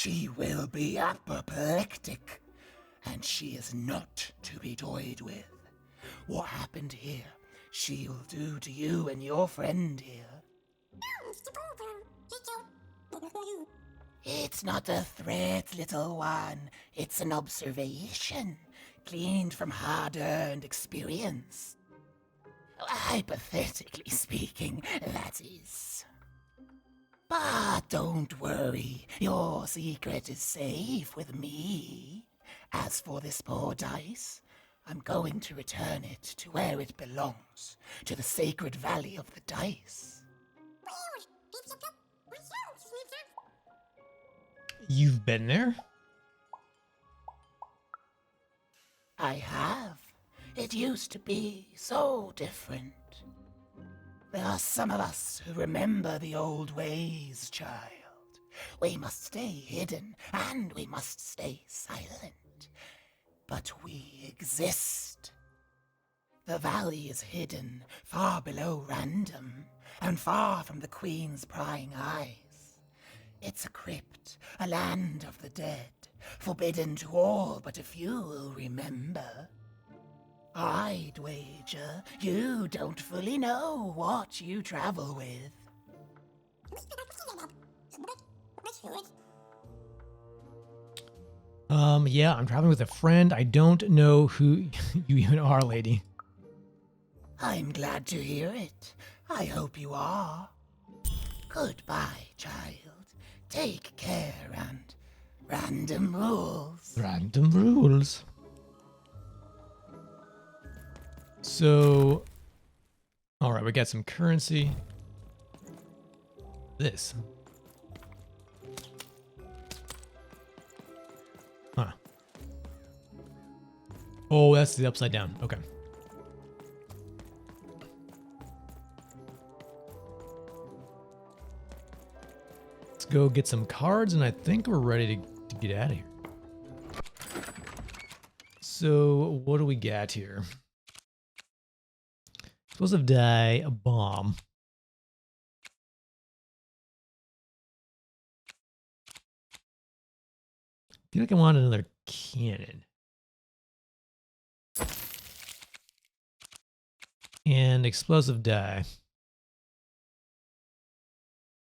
She will be apoplectic, and she is not to be toyed with. What happened here, she'll do to you and your friend here. It's not a threat, little one. It's an observation, gleaned from hard-earned experience. Hypothetically speaking, that is. But don't worry, your secret is safe with me. As for this poor dice, I'm going to return it to where it belongs, to the sacred valley of the dice. You've been there? I have. It used to be so different. There are some of us who remember the old ways, child. We must stay hidden, and we must stay silent. But we exist. The valley is hidden, far below random, and far from the Queen's prying eyes. It's a crypt, a land of the dead, forbidden to all but a few will remember. I'd wager you don't fully know what you travel with. Yeah, I'm traveling with a friend. I don't know who you even are, lady. I'm glad to hear it. I hope you are. Goodbye, child. Take care and random rules. Random rules. So, all right, we got some currency. This. Huh. Oh, that's the upside down. Okay. Let's go get some cards, and I think we're ready to get out of here. So, what do we got here? Explosive die, a bomb. I feel like I want another cannon. And explosive die.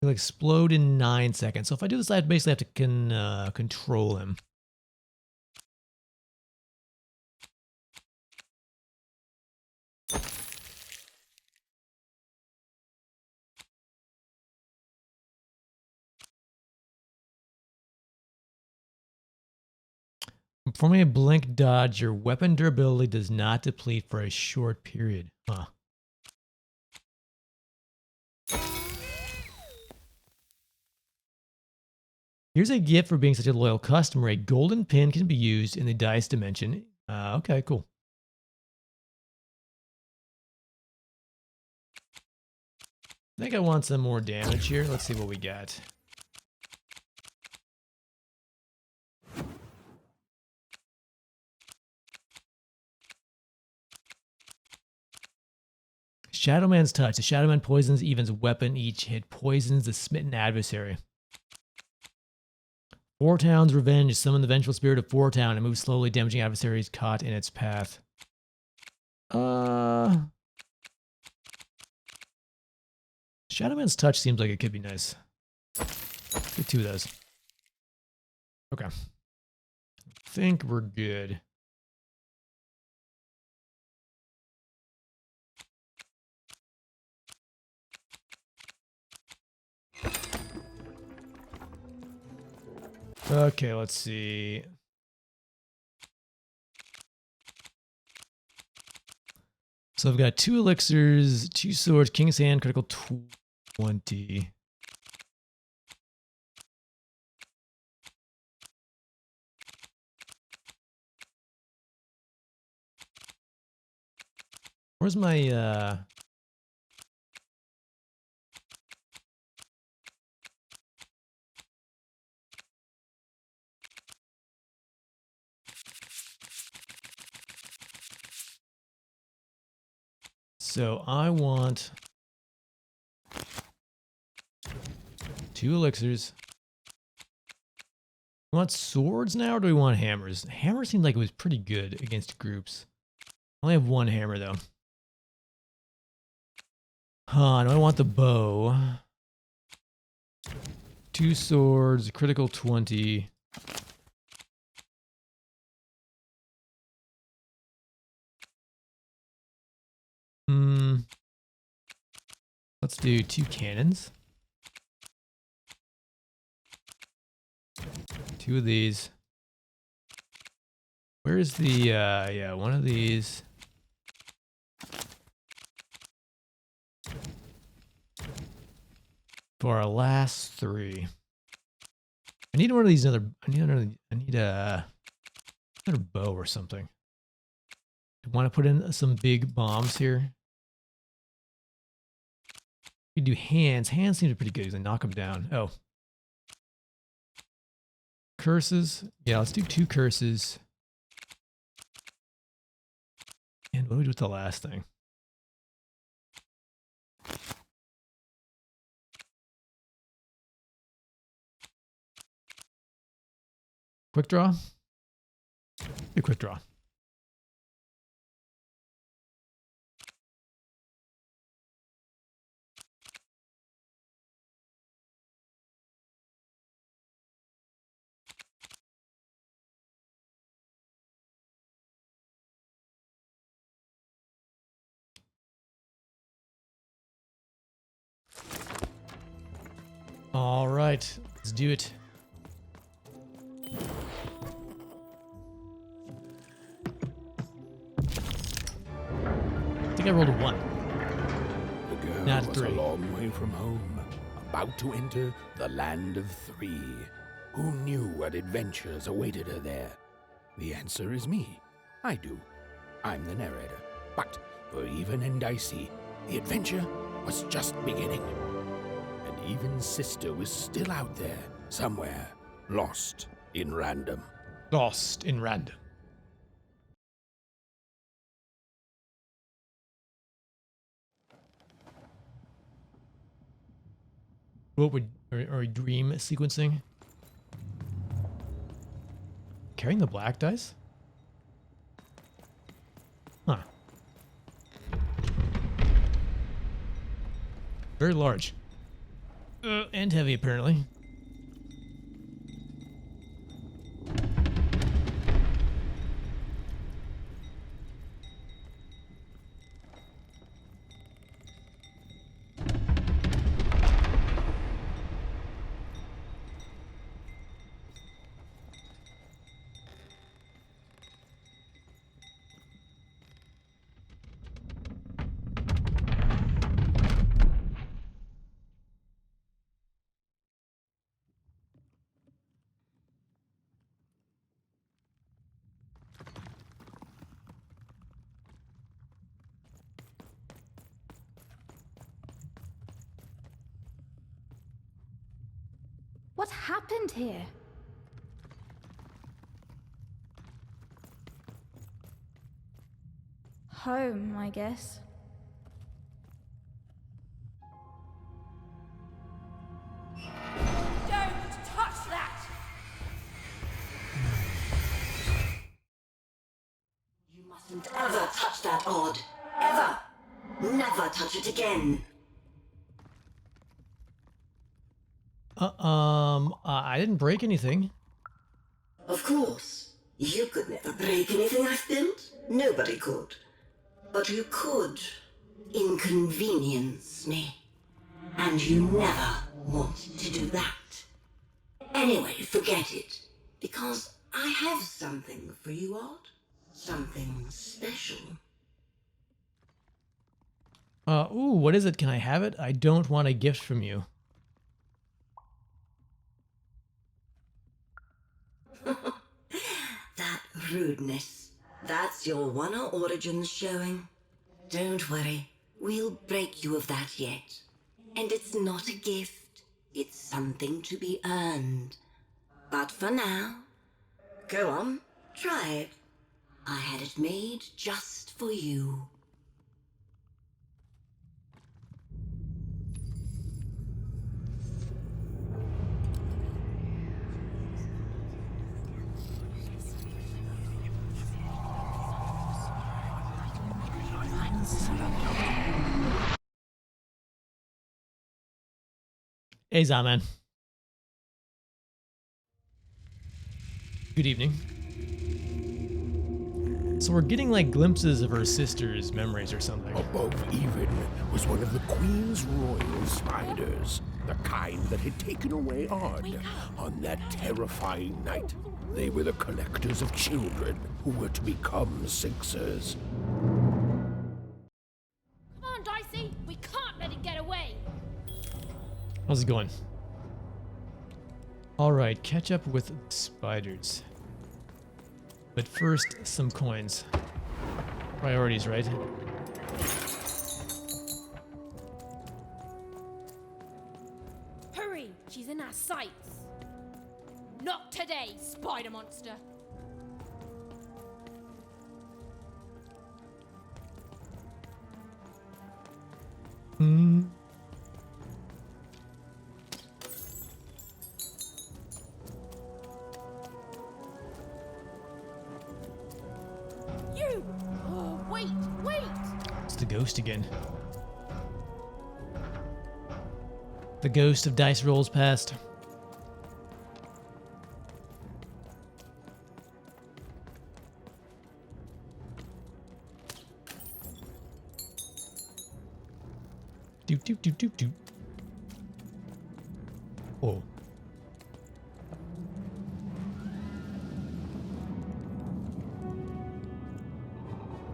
It'll explode in 9 seconds. So if I do this, I basically have to control him. Performing a blink dodge, your weapon durability does not deplete for a short period. Huh. Here's a gift for being such a loyal customer. A golden pin can be used in the dice dimension. Okay, cool. I think I want some more damage here. Let's see what we got. Shadowman's Touch. The Shadowman poisons Even's weapon. Each hit poisons the smitten adversary. Four Town's Revenge. Summon the vengeful spirit of Four Town and move slowly, damaging adversaries caught in its path. Shadowman's Touch seems like it could be nice. Get 2 of those. Okay. I think we're good. Okay, let's see. So I've got 2 elixirs, 2 swords, King's Hand, critical 20. Where's my So I want 2 elixirs, We want swords now, or do we want hammers? Hammer seemed like it was pretty good against groups. I only have one hammer, though. Huh, do I want the bow? 2 swords, critical 20. Let's do 2 cannons. 2 of these. Where's the, yeah, one of these. For our last 3. I need one of these other, I need another bow or something. I want to put in some big bombs here. We do hands. Hands seem pretty good because they knock them down. Oh. Curses. Yeah, let's do 2 curses. And what do we do with the last thing? Quick draw? Do quick draw. All right, let's do it. I think I rolled a 1. The girl Not was 3. a long way from home, about to enter the land of 3. Who knew what adventures awaited her there? The answer is me. I do. I'm the narrator. But for Even and Dicey, the adventure was just beginning. And Even's sister was still out there, somewhere, lost in random. Lost in random. What would, or dream sequencing? Carrying the black dice? Huh. Very large. And heavy, apparently. What happened here? Home, I guess. Don't touch that! You mustn't ever touch that odd. Ever. Never touch it again. I didn't break anything. Of course. You could never break anything I've built. Nobody could. But you could inconvenience me. And you never want to do that. Anyway, forget it. Because I have something for you, Odd. Something special. Ooh, what is it? Can I have it? I don't want a gift from you. That rudeness. That's your One Origins showing. Don't worry. We'll break you of that yet. And it's not a gift. It's something to be earned. But for now, go on, try it. I had it made just for you. Hey, Zaman. Good evening. So we're getting like glimpses of her sister's memories or something. Above even was one of the Queen's royal spiders, the kind that had taken away Odd on that terrifying night. They were the collectors of children who were to become Sixers. Come on, Dicey. We can't let it get away. How's it going? Alright, catch up with spiders. But first, some coins. Priorities, right? Hurry. She's in our sights. Not today, spider monster. Hmm. You! Oh, wait, wait! It's the ghost again. The ghost of dice rolls past. Doop doop doop doop doop. Oh.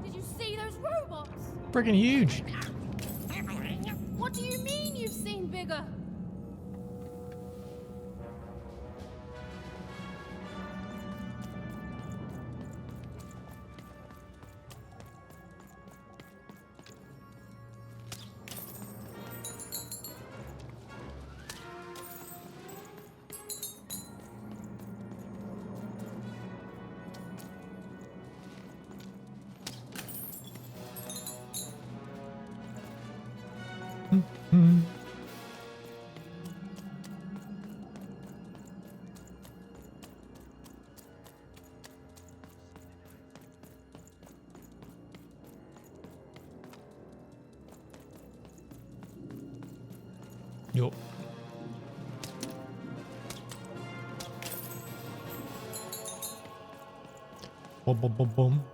Did you see those robots? Freaking huge. What do you mean you've seen bigger? Yo. Boom, boom, boom, boom.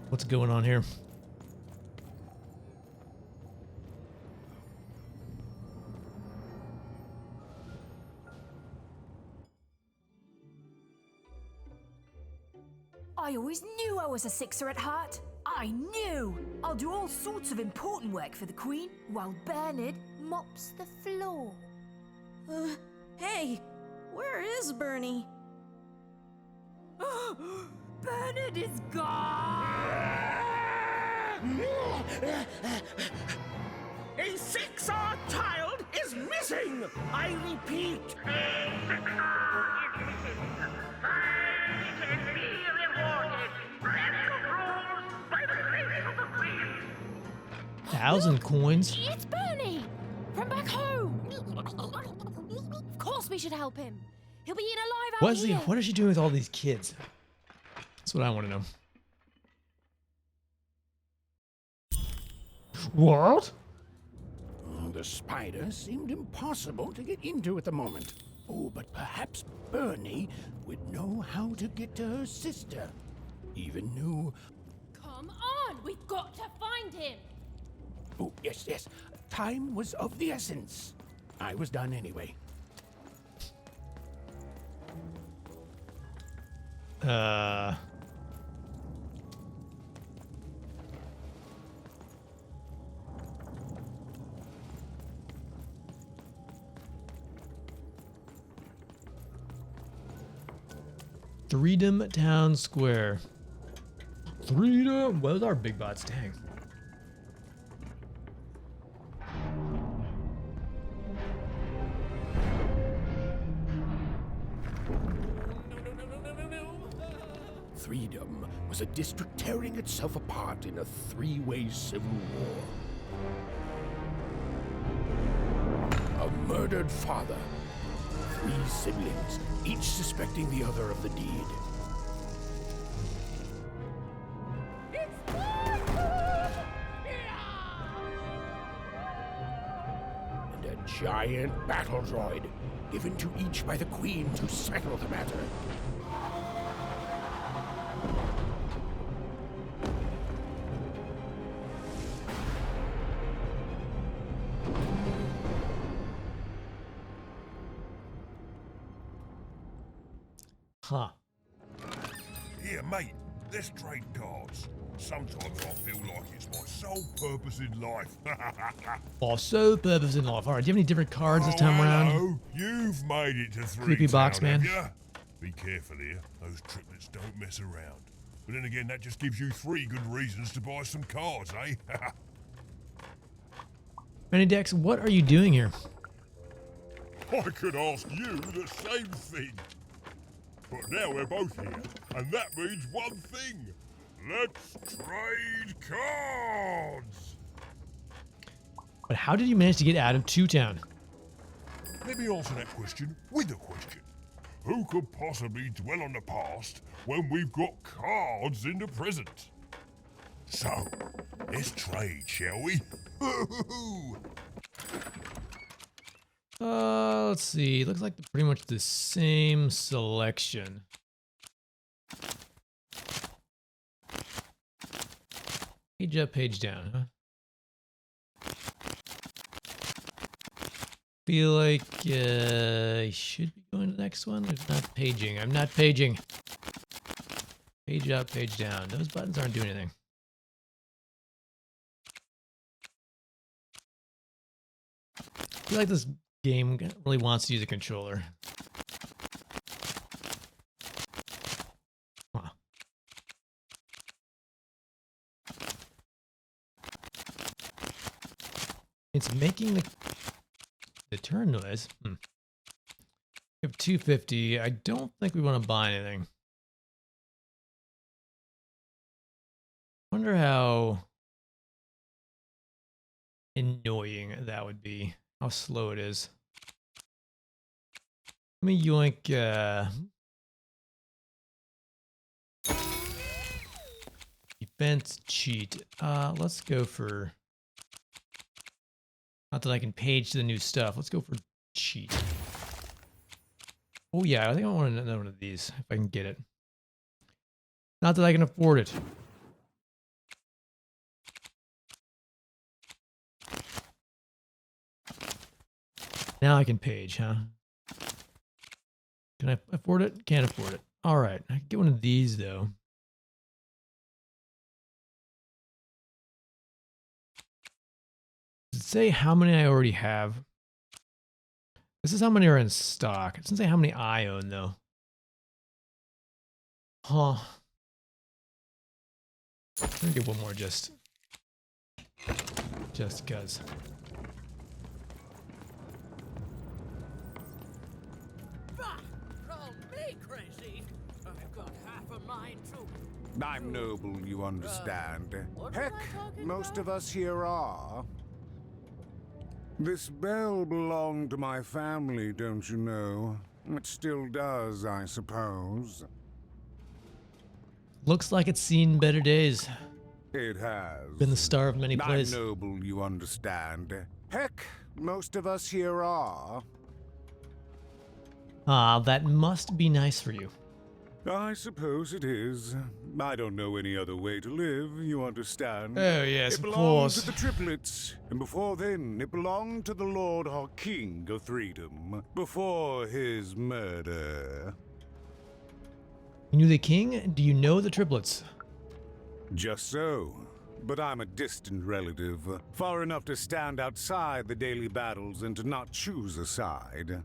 What's going on here? I always knew I was a Sixer at heart. I knew! I'll do all sorts of important work for the Queen while Bernard mops the floor. Hey, where is Bernie? Bernard is gone! A Sixer child is missing! I repeat, a Sixer is missing. Find it and be rewarded. Ransom rules by the grace of the Queen. 1,000 coins. It's Bernie! From back home! Of course we should help him. He'll be eaten alive out here. What is she doing with all these kids? That's what I want to know. What? The spider seemed impossible to get into at the moment. Oh, but perhaps Bernie would know how to get to her sister. Even knew... Come on! We've got to find him! Oh, yes, yes. Time was of the essence. I was done anyway. Freedom Town Square. Freedom. What was our big bots? Dang. Threedom was a district tearing itself apart in a three-way civil war. A murdered father, 3 siblings, each suspecting the other of the deed. And a giant battle droid, given to each by the Queen to settle the matter. Huh. Here, mate, let's trade cards. Sometimes I feel like it's my sole purpose in life. Oh, so purpose in life. All right, do you have any different cards this time around? Hello. You've made it to Three Creepy box Town, man. have ya? Be careful here. Those triplets don't mess around. But then again, that just gives you 3 good reasons to buy some cards, eh? Benny Dex, what are you doing here? I could ask you the same thing. But now we're both here, and that means one thing. Let's trade cards! But how did you manage to get out of Two Town? Let me answer that question with a question. Who could possibly dwell on the past when we've got cards in the present? So, let's trade, shall we? Let's see. Looks like pretty much the same selection. Page up, page down, huh? Feel like I should be going to the next one. It's not paging. I'm not paging. Page up, page down. Those buttons aren't doing anything. I feel like this game really wants to use a controller. Huh. It's making the turn noise. We have 250. I don't think we want to buy anything. Wonder how annoying that would be. How slow it is. Let me yoink defense cheat. Let's go for, not that I can page to the new stuff. Let's go for cheat. Oh yeah, I think I want another one of these if I can get it. Not that I can afford it. Now I can page, huh? Can I afford it? Can't afford it. All right, I can get one of these though. Does it say how many I already have? This is how many are in stock. It doesn't say how many I own though. Huh. Let me get one more just cuz. I'm noble, you understand. Heck, most of us here are. This bell belonged to my family, don't you know? It still does, I suppose. Looks like it's seen better days. It has. Been the star of many plays. I'm noble, you understand. Heck, most of us here are. Ah, that must be nice for you. I suppose it is. I don't know any other way to live, you understand. Oh, yes, it of belonged course. to the triplets, and before then, it belonged to the Lord or King of Threedom, before his murder. You knew the king? Do you know the triplets? Just so. But I'm a distant relative, far enough to stand outside the daily battles and to not choose a side.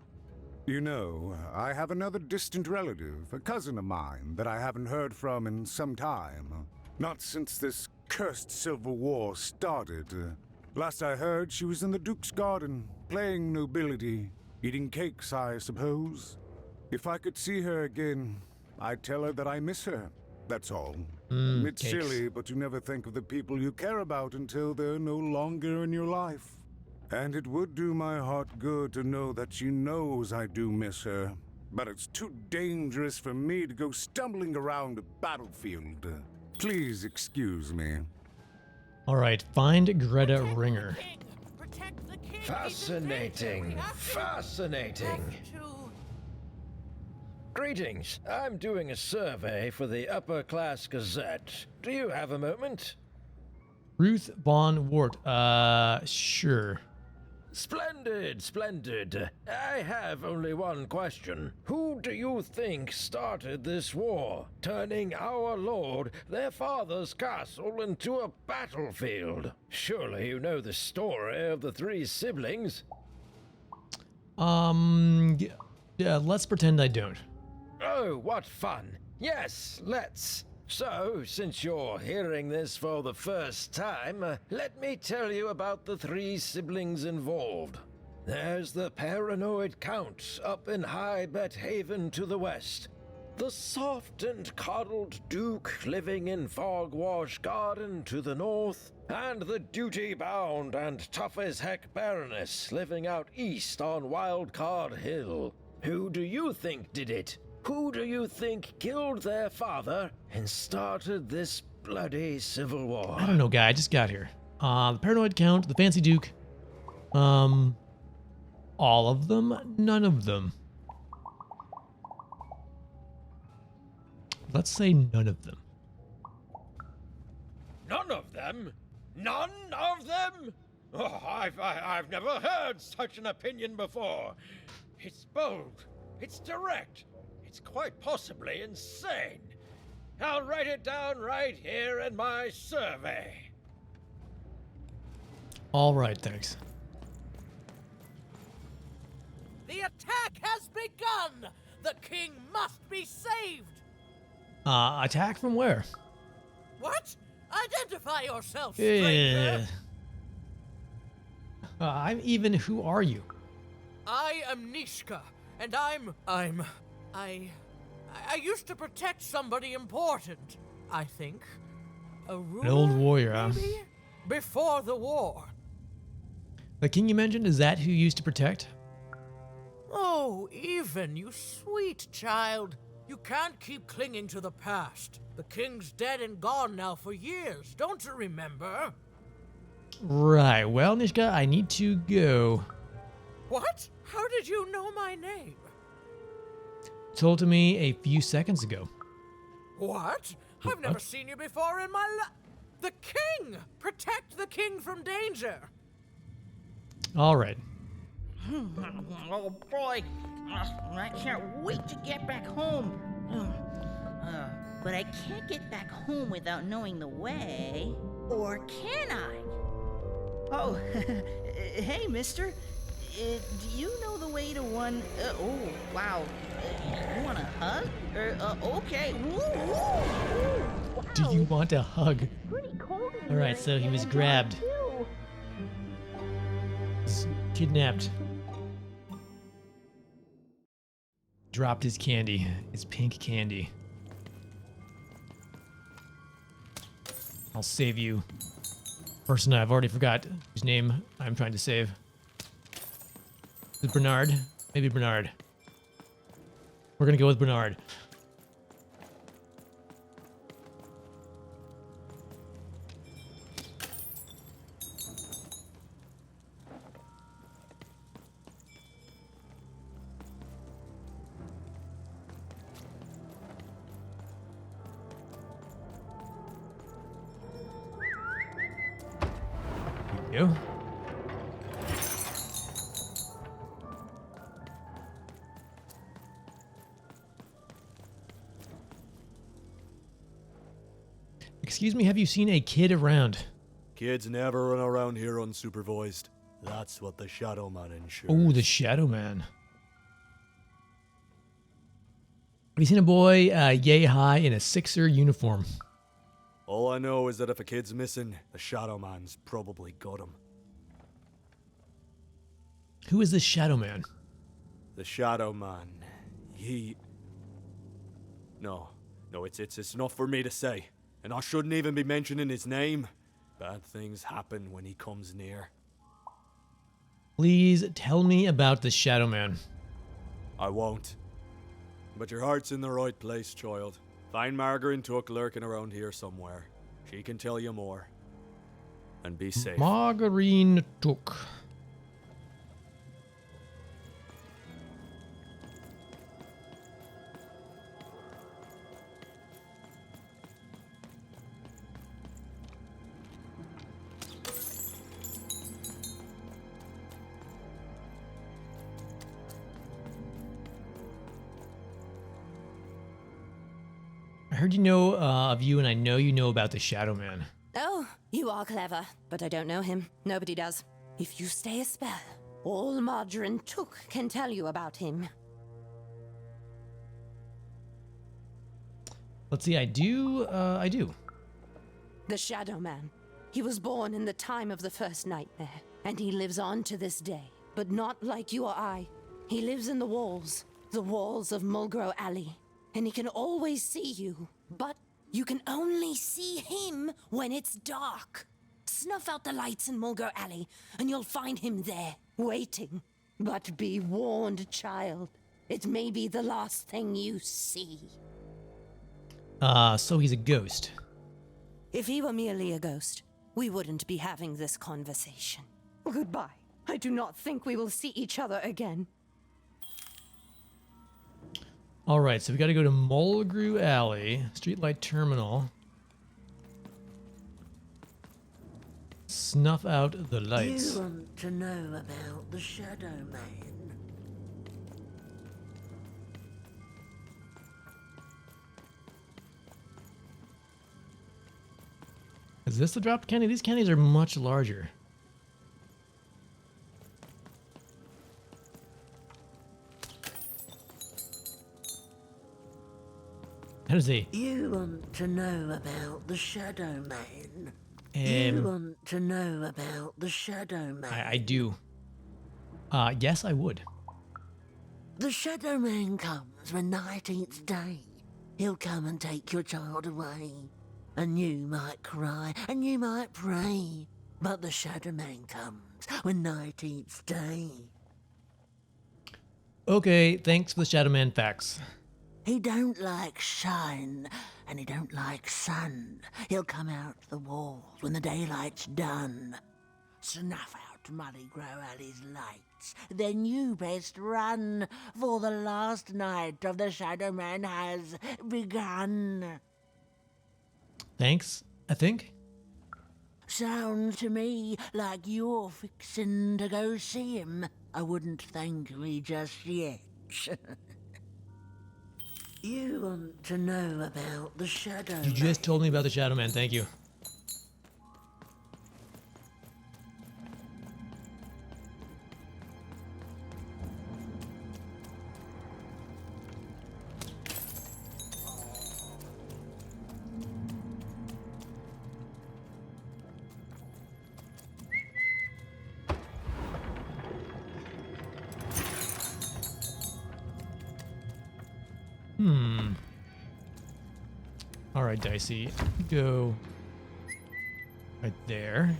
You know, I have another distant relative, a cousin of mine, that I haven't heard from in some time. Not since this cursed Civil War started. Last I heard, she was in the Duke's garden, playing nobility, eating cakes, I suppose. If I could see her again, I'd tell her that I miss her. That's all. It's Cakes. silly, but you never think of the people you care about until they're no longer in your life. And it would do my heart good to know that she knows I do miss her. But it's too dangerous for me to go stumbling around a battlefield. Please excuse me. All right, find Greta Ringer. Fascinating. Fascinating. Greetings. I'm doing a survey for the Upper Class Gazette. Do you have a moment? Ruth Von Wart. Sure. Splendid, splendid. I have only one question. Who do you think started this war, turning our lord, their father's castle, into a battlefield? Surely you know the story of the three siblings. Yeah, let's pretend I don't. Oh, what fun. Yes, let's. So, since you're hearing this for the first time, let me tell you about the three siblings involved. There's the paranoid Count up in High Bet Haven to the west. The soft and coddled Duke living in Fogwash Garden to the north. And the duty-bound and tough-as-heck Baroness living out east on Wildcard Hill. Who do you think did it? Who do you think killed their father and started this bloody civil war? I don't know, guy. I just got here. The Paranoid Count, the Fancy Duke. All of them? None of them. Let's say none of them. None of them? None of them? Oh, I've never heard such an opinion before. It's bold. It's direct. It's quite possibly insane. I'll write it down right here in my survey. All right, thanks. The attack has begun! The king must be saved! Attack from where? What? Identify yourself, stranger! Who are you? I am Nishka, and I used to protect somebody important, I think. A ruler, An old warrior, huh? maybe? Before the war. The king you mentioned, is that who you used to protect? Oh, even, you sweet child. You can't keep clinging to the past. The king's dead and gone now for years, don't you remember? Right, well, Nishka, I need to go. What? How did you know my name? Told to me a few seconds ago. What? I've never seen you before in my life. The king! Protect the king from danger! All right. Oh boy, I can't wait to get back home. But I can't get back home without knowing the way. Or can I? Oh, hey, mister. Do you know the way to one... oh, wow. You want a hug? Okay. Wow. Do you want a hug? Pretty cold in All right, so he was grabbed. He's kidnapped. Dropped his candy. His pink candy. I'll save you. Person I've already forgot whose name I'm trying to save. Is it Bernard? Maybe Bernard. We're gonna go with Bernard. There you go. Excuse me, have you seen a kid around? Kids never run around here unsupervised. That's what the Shadow Man ensures. Oh, the Shadow Man. Have you seen a boy yay high in a Sixer uniform? All I know is that if a kid's missing, the Shadow Man's probably got him. Who is the Shadow Man? The Shadow Man. No. No, it's not for me to say. And I shouldn't even be mentioning his name. Bad things happen when he comes near. Please tell me about the Shadow Man. I won't. But your heart's in the right place, child. Find Margaret Took lurking around here somewhere. She can tell you more. And be safe. Margarine Took. I heard you know of you, and I know you know about the Shadow Man. Oh, you are clever, but I don't know him. Nobody does. If you stay a spell, all Margarine Took can tell you about him. Let's see, I do. The Shadow Man. He was born in the time of the first nightmare, and he lives on to this day. But not like you or I. He lives in the walls of Mulgrow Alley. And he can always see you, but you can only see him when it's dark. Snuff out the lights in Mulgrow Alley, and you'll find him there, waiting. But be warned, child. It may be the last thing you see. So he's a ghost. If he were merely a ghost, we wouldn't be having this conversation. Goodbye. I do not think we will see each other again. Alright, so we gotta go to Mulgrew Alley, Streetlight Terminal. Snuff out the lights. You want to know about the Shadow Man? Is this the drop candy? These candies are much larger. How does he? You want to know about the Shadow Man? You want to know about the Shadow Man? I do. Yes, I would. The Shadow Man comes when night eats day. He'll come and take your child away. And you might cry, and you might pray. But the Shadow Man comes when night eats day. Okay, thanks for the Shadow Man facts. He don't like shine, and he don't like sun. He'll come out the walls when the daylight's done. Snuff out Mulgrow Alley's lights, then you best run, for the last night of the Shadow Man has begun. Thanks, I think. Sounds to me like you're fixin' to go see him. I wouldn't thank me just yet. You want to know about the Shadow Man? You just told me about the Shadow Man, thank you. Alright, Dicey. Go right there.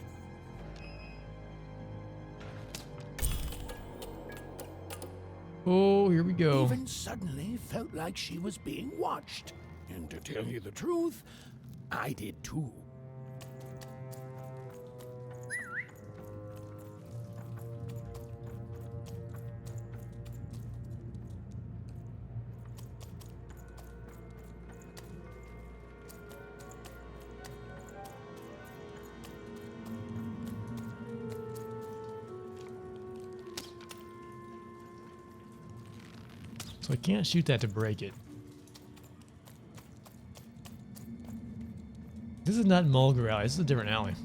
Oh, here we go. Even suddenly felt like she was being watched. And to tell you the truth, I did too. So I can't shoot that to break it. This is not Mulgrew Alley, this is a different alley.